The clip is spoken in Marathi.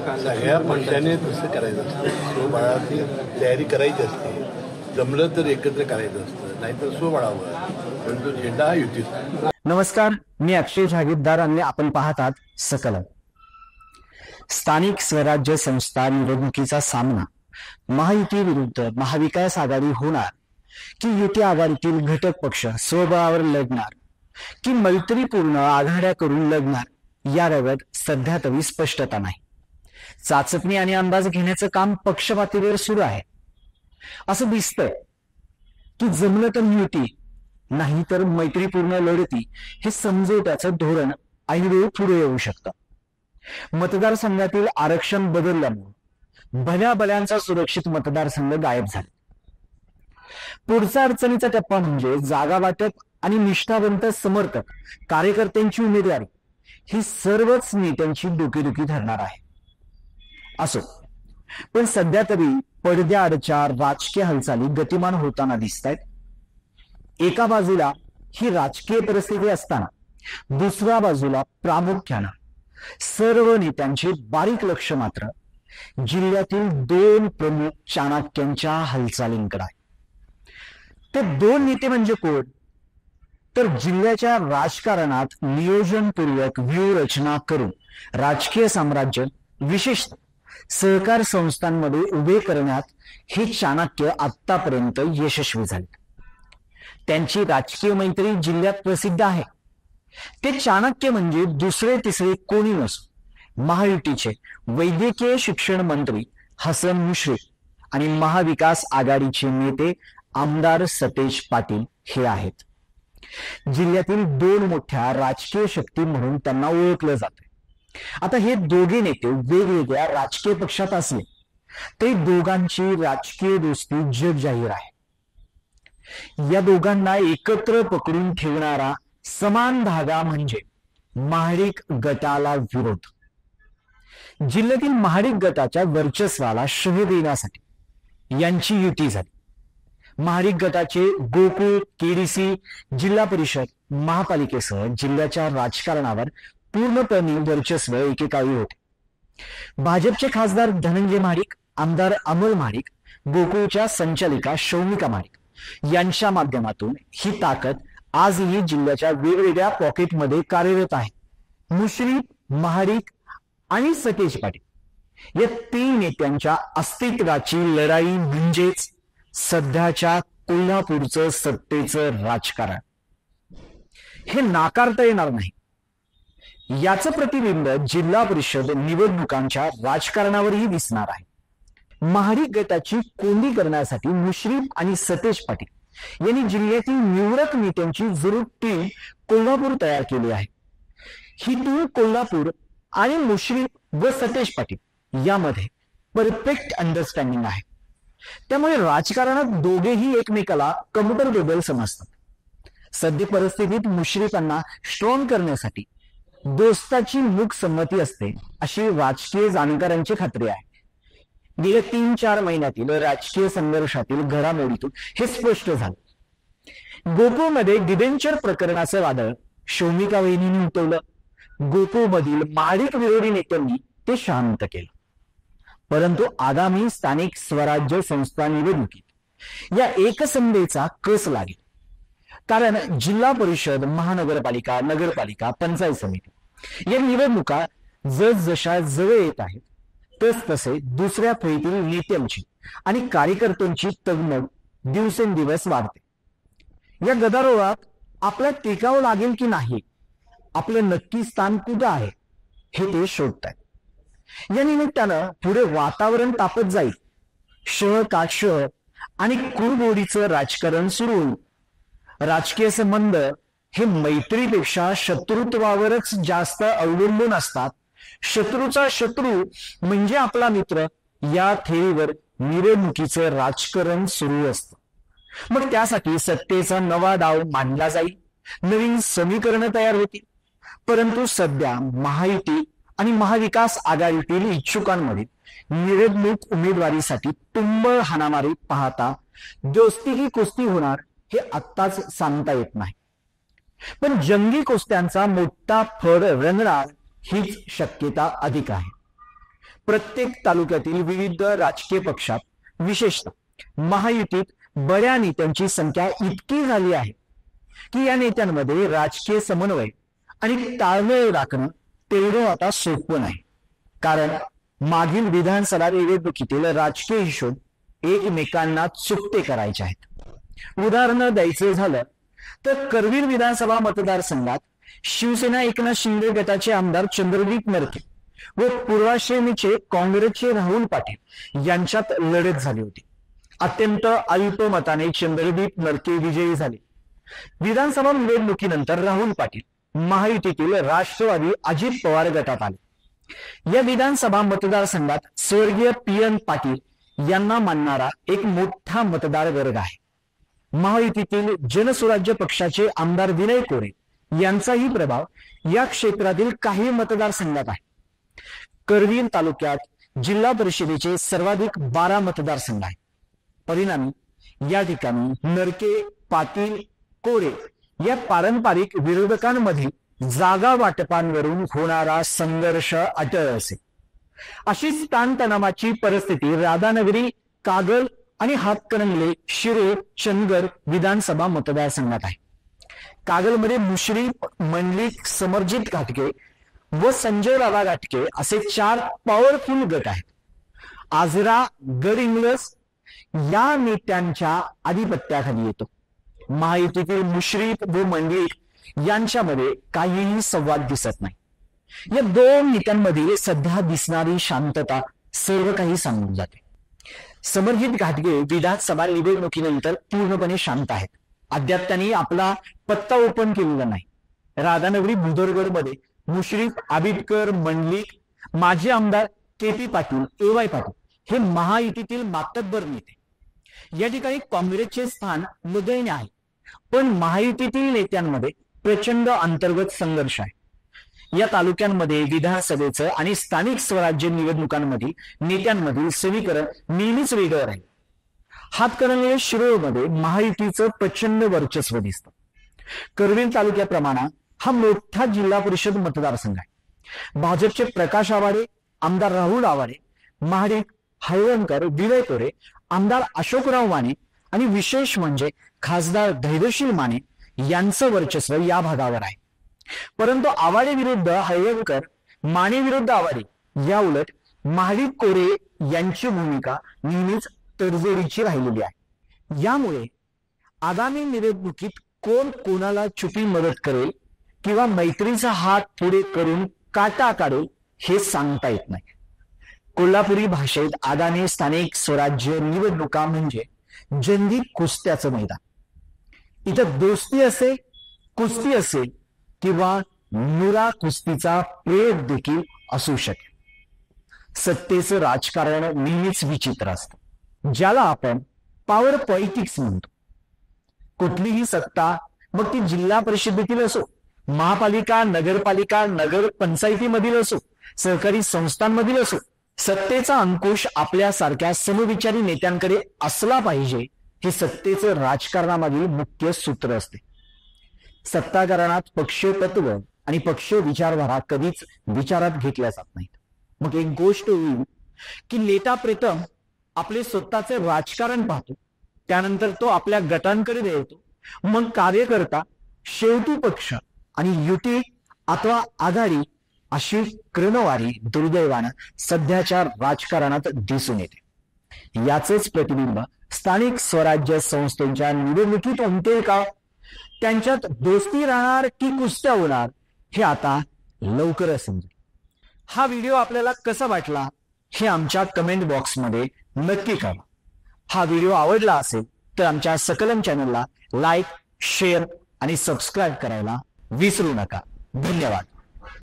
सगळ्या पक्षाने तसं करायचं असतं, स्वबळाची तयारी करायची असते. जमलं तर एकत्र करायचं असतं, नाहीतर स्वबळावर. पण तो झेंडा हा युतीचा. नमस्कार, मी अक्षय जागीरदार आणि आपण पाहत आहात सकलन. स्थानिक स्वराज्य संस्था निवडणुकीचा सामना महायुती विरुद्ध महाविकास आघाडी होणार की युती आघाडीतील घटक पक्ष स्वबळावर लढणार की मैत्रीपूर्ण आघाड्या करून लढणार याबाबत सध्या तरी स्पष्टता नाही. चाचपणी आणि अंदाज घेण्याचं काम पक्षपातीवर सुरू आहे. असं दिसतंय की जमलं तर युती, नाही तर मैत्रीपूर्ण लढती हे समजवण्याचं धोरण ऐनवेळी पुढे येऊ शकतं. मतदारसंघातील आरक्षण बदलल्यामुळे भल्या भल्यांचा सुरक्षित मतदारसंघ गायब झाला. पुढचा अडचणीचा टप्पा म्हणजे जागा वाटप आणि निष्ठावंत समर्थक कार्यकर्त्यांची उमेदवारी ही सर्वच नेत्यांची डोकेदुखी ठरणार आहे. असो, पण सध्या तरी पडद्याआडच्या राजकीय हालचाली गतिमान होताना दिसत आहेत. एका बाजूला ही राजकीय परिस्थिती असताना दुसऱ्या बाजूला प्रामुख्यानं सर्व नेत्यांचे बारीक लक्ष मात्र जिल्ह्यातील दोन प्रमुख चाणक्यांच्या हालचालींकडे आहे. ते दोन नेते म्हणजे कोण? तर जिल्ह्याच्या राजकारणात नियोजनपूर्वक व्यूहरचना करून राजकीय साम्राज्य विशेषतः सहकार संस्थांमध्ये उभे करण्यात हे चाणक्य आतापर्यंत यशस्वी झाले. त्यांची राजकीय मैत्री जिल्ह्यात प्रसिद्ध आहे. ते चाणक्य म्हणजे दुसरे तिसरे कोणी नसून महायुतीचे वैद्यकीय शिक्षण मंत्री हसन मुश्रीफ आणि महाविकास आघाडीचे नेते आमदार सतेज पाटील हे आहेत. जिल्ह्यातील दोन मोठ्या राजकीय शक्ती म्हणून त्यांना ओळखलं जाते. आता हे दोघे नेते वेगवेगळ्या राजकीय पक्षात असले ते दोघांची राजकीय दोस्ती जगजाहीर आहे. या दोघांना एकत्र पकडून ठेवणारा समान धागा म्हणजे महाडिक गटाला विरोध. जिल्ह्यातील महाडिक गटाच्या वर्चस्वाला शह देण्यासाठी यांची युती झाली. महाडिक गटाचे गोकुळ, केडीसी, जिल्हा परिषद, महापालिकेसह जिल्ह्याच्या राजकारणावर पूर्णपणे वर्चस्व एकेकाळी होते. भाजपचे खासदार धनंजय महाडिक, आमदार अमोल महाडिक, गोकुळच्या संचालिका शौमिका महाडिक यांच्या माध्यमातून ही ताकद आजही जिल्ह्याच्या वेगवेगळ्या पॉकेटमध्ये कार्यरत आहे. मुश्रीफ, महाडिक आणि सतेज पाटील या तीन नेत्यांच्या अस्तित्वाची लढाई म्हणजेच सध्याच्या कोल्हापूरचं सत्तेचं राजकारण. हे नाकारता येणार नाही. याचं प्रतिबिंब जिल्हा परिषद निवडणुकांच्या राजकारणावरही दिसणार आहे. महाडिक गटाची कोंडी करण्यासाठी मुश्रीफ आणि सतेज पाटील यांनी जिल्ह्यातील निवडक नेत्यांची जरूर टीम कोल्हापूर तयार केली आहे. ही टीम कोल्हापूर आणि मुश्रीफ व सतेज पाटील यामध्ये परफेक्ट अंडरस्टँडिंग आहे. त्यामुळे राजकारणात दोघेही एकमेकाला कम्फर्टेबल समजतात. सध्या परिस्थितीत मुश्रीफांना स्ट्रॉंग करण्यासाठी दोस्ताची मूक संमती असते अशी राजकीय जाणकारांची खात्री आहे. गेल्या 3-4 महिन्यातील राजकीय संघर्षातील घडामोडीतून हे स्पष्ट झालं. गोकुळमध्ये डिबेंचर प्रकरणाचं वादळ शौमिका वहिनींनी उठवलं. गोकुळमधील महाडिक विरोधी नेत्यांनी ते शांत केलं. परंतु आगामी स्थानिक स्वराज्य संस्था निवडणुकीत या एकसंधेचा कस लागेल. कारण जिल्हा परिषद, महानगरपालिका, नगरपालिका, पंचायत समिती या निवडणुका जसजशा जवळ येत आहेत तसतसे दुसऱ्या फळीतील नेत्यांची आणि कार्यकर्त्यांची तगमग दिवसेंदिवस वाढते. या गदारोळात आपल्या टिकावं लागेल की नाही, आपलं नक्की स्थान कुठं आहे हे ते शोधतायत. या निमित्तानं पुढे वातावरण तापत जाईल. शह का शह आणि कुरघोडीचं राजकारण सुरू होईल. राजकीय संबंध हे मैत्रीपेक्षा शत्रुत्वावरच जास्त अवलंबून असतात. शत्रूचा शत्रू म्हणजे आपला मित्र या थेरीवर निवडणुकीचं राजकारण सुरू असतं. मग त्यासाठी सत्तेचा नवा डाव मांडला जाईल, नवीन समीकरणं तयार होतील. परंतु सध्या महायुती आणि महाविकास आघाडीतील इच्छुकांमध्ये निवडणूक उमेदवारीसाठी तुंबळ हाणामारी पाहता दोस्ती की कुस्ती होणार हे आत्ताच सांगता येत नाही. पण जंगी कुस्त्यांचा मोठा फड रंगणार हीच शक्यता अधिक आहे. प्रत्येक तालुक्यातील विविध राजकीय पक्षात विशेषतः महायुतीत बड्या नेत्यांची संख्या इतकी झाली आहे की या नेत्यांमध्ये राजकीय समन्वय आणि ताळमेळ राखणं तेवढं आता सोपं नाही. कारण मागील विधानसभा निवडणुकीतील राजकीय हिशोब एकमेकांना चुकते करायचे आहेत. उदाहरण द्यायचं झालं तर करवीर विधानसभा मतदारसंघात शिवसेना एकनाथ शिंदे गटाचे आमदार चंद्रदीप नरके व पूर्वाश्रमीचे काँग्रेसचे राहुल पाटील यांच्यात लढत झाली होती. अत्यंत अल्प मताने चंद्रदीप नरके विजयी झाले. विधानसभा निवडणुकीनंतर राहुल पाटील महायुतीतील राष्ट्रवादी अजित पवार गटात आले. या विधानसभा मतदारसंघात स्वर्गीय पी.एन. पाटील यांना मानणारा एक मोठा मतदार वर्ग आहे. महायुतीतील जनसुराज्य पक्षाचे आमदार विनय कोरे यांचाही प्रभाव या क्षेत्रातील काही मतदारसंघात आहे. करवीर तालुक्यात जिल्हा परिषदेचे सर्वाधिक 12 मतदारसंघ आहेत. परिणामी या ठिकाणी नरके, पाटील, कोरे या पारंपरिक विरोधकांमध्ये जागा वाटपांवरून होणारा संघर्ष अटळ असेल. अशीच ताणतणावाची परिस्थिती राधानगरी, कागल आणि हातकणंगले, शिरोळ, चंदगड विधानसभा मतदारसंघात आहे. कागलमध्ये मुश्रीफ, मंडलिक, समरजित घाटगे व संजय राणा घाटगे असे 4 पॉवरफुल गट आहेत. आजरा, गडहिंग्लज या नेत्यांच्या आधिपत्याखाली येतो. महायुतीतील मुश्रीफ व मंडलिक यांच्यामध्ये काहीही संवाद दिसत नाही. या दोन नेत्यांमध्ये सध्या दिसणारी शांतता सर्व काही सांगून जाते. समरजित घाटगे विधानसभा निवडणुकीनंतर पूर्णपणे शांत आहेत. अद्याप त्यांनी आपला पत्ता ओपन केलेला नाही. राधानगरी, भुदरगड मध्ये मुश्रीफ, आबिटकर, मंडलिक, माजी आमदार के.पी. पाटील, ए.वाय. पाटील हे महायुतीतील मातब्बर नेते. या ठिकाणी काँग्रेसचे स्थान नगण्य आहे. पण महायुतीतील नेत्यांमध्ये प्रचंड अंतर्गत संघर्ष आहे. या तालुक्यांमध्ये विधानसभेचं आणि स्थानिक स्वराज्य निवडणुकांमध्ये नेत्यांमधील समीकरण नेहमीच वेगळं राहील. हातकणंगले, शिरोळमध्ये महायुतीचं प्रचंड वर्चस्व दिसतं. करवीर तालुक्याप्रमाणे हा मोठा जिल्हा परिषद मतदारसंघ आहे. भाजपचे प्रकाश आवाडे, आमदार राहुल आवाडे, महाडिक, हळवणकर, विनय कोरे, आमदार अशोकराव माने आणि विशेष म्हणजे खासदार धैर्यशील माने यांचं वर्चस्व या भागावर आहे. परंतु आवाडे विरुद्ध हळवणकर, माने विरुद्ध आवाडे या उलट महाडिक, कोरे यांची भूमिका नेहमीच तडजोडीची राहिलेली आहे. यामुळे आगामी निवडणुकीत कोण कोणाला छुपी मदत करेल किंवा मैत्रीचा हात पुढे करून काटा काढेल हे सांगता येत नाही. कोल्हापुरी भाषेत आगामी स्थानिक स्वराज्य निवडणुका म्हणजे जंगी कुस्त्याचं मैदान. इथं दोस्ती असे, कुस्ती असेल किंवा नुरा कुस्तीचा प्रयोग देखील असू शकेल. सत्तेचं राजकारण नेहमीच विचित्र असतं, ज्याला आपण पॉवर पॉलिटिक्स म्हणतो. कुठलीही सत्ता, मग ती जिल्हा परिषदेतील असो, महापालिका, नगरपालिका, नगर पंचायतीमधील असो, सहकारी संस्थांमधील असो, सत्तेचा अंकुश आपल्यासारख्या समविचारी नेत्यांकडे असला पाहिजे हे सत्तेचं राजकारणामागील मुख्य सूत्र असते. सत्ताकारणात पक्षीय तत्व आणि पक्षीय विचारधारा कधीच विचारात घेतल्या जात नाहीत. मग एक गोष्ट होईल की नेता प्रथम आपले स्वतःचे राजकारण पाहतो, त्यानंतर तो आपल्या गटांकडे देतो, मग कार्यकर्ता, शेवटी पक्ष आणि युती अथवा आघाडी अशी क्रमवारी दुर्दैवानं सध्याच्या राजकारणात दिसून येते. याचेच प्रतिबिंब स्थानिक स्वराज्य संस्थेच्या निवडणुकीत उमटेल का? त्यांच्यात दोस्ती राहणार की कुस्त्या होणार हे आता लवकरच समजेल. हा व्हिडिओ आपल्याला कसा वाटला हे आमच्या कमेंट बॉक्समध्ये नक्की कळवा. हा व्हिडिओ आवडला असेल तर आमच्या सकलम चॅनलला लाईक, शेअर आणि सबस्क्राईब करायला विसरू नका. धन्यवाद.